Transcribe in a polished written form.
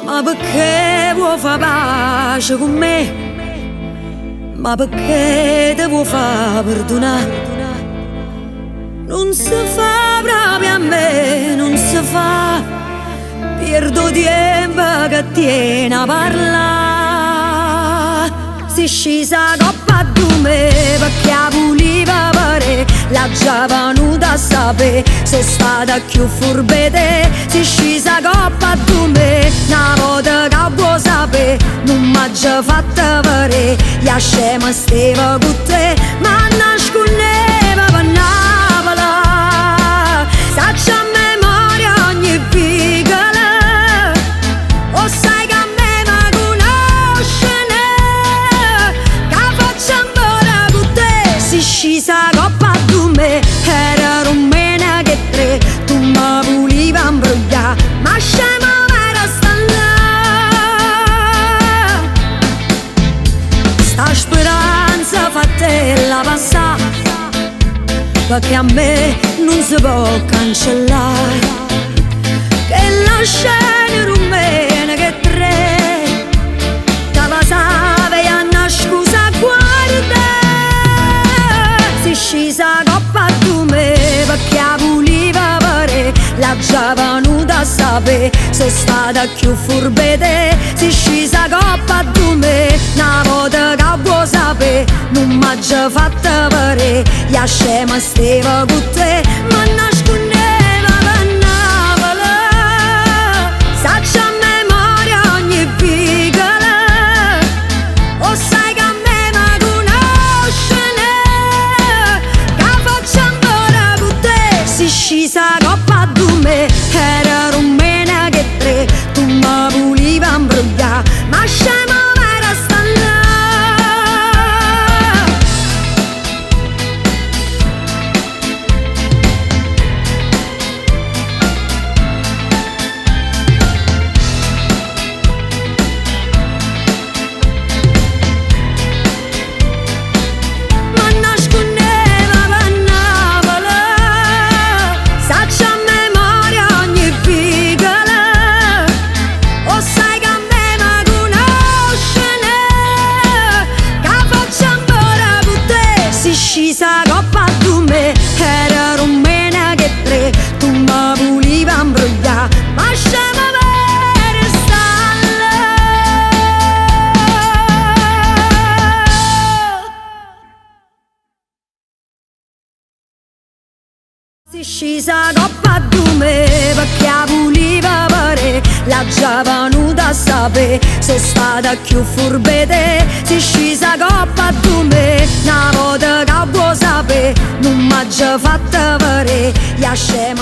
Ma perché vuoi fare pace con me? Ma perché ti vuoi fare perdonare? Non si fa proprio a me, non si fa. Perdo tempo che tiene a parlare. Si scesa coppa di me perché voleva pare. La già venuta a sapere, sono stata più furbete. Si scesa coppa di me, una volta che vuoi sapere. Non m'ha già fatta pare, gli scema steva con te. Ma nascondeva per Napoli, saccia a memoria ogni piccola. O sai che a me mi conoscene, che faccio ancora con te. Si scesa coppa di me, era rumena che tre. Tu mi volevi imbrogliare, ma scema era sta là. Sta speranza fatela passare, perché a me non si può cancellare. Che la scena rumena che tre tava save e a scusa guarda. Si scesa coppa di me perché voleva pare. La già venuta a sapere, sono stata più furbete. Si scesa coppa di me, una volta che vuoi sapere. Non m'ha già fatta pare, gli scema steva con te. Ma nascondeva per Napoli, saccia a memoria ogni piccola. O sai che a me mi conoscene, che faccio ancora con te. Si scesa coppa di me, era rumena che tre. Tu mi volevi imbrogliare, ma scema era sta là. Ma nascondeva per Napoli, saccia a memoria ogni piccola. O sai che a me mi conoscene, che faccio ancora con te. Si scesa coppa di me, era rumena che tre. Tu mi volevi imbrogliare, ma scema per sta là. Si scesa coppa di me perché voleva pare. La già venuta a sapere, sono stata più furbete. Si scesa coppa di me, una volta che vuoi sapere. Non m'ha già fatta pare, gli scema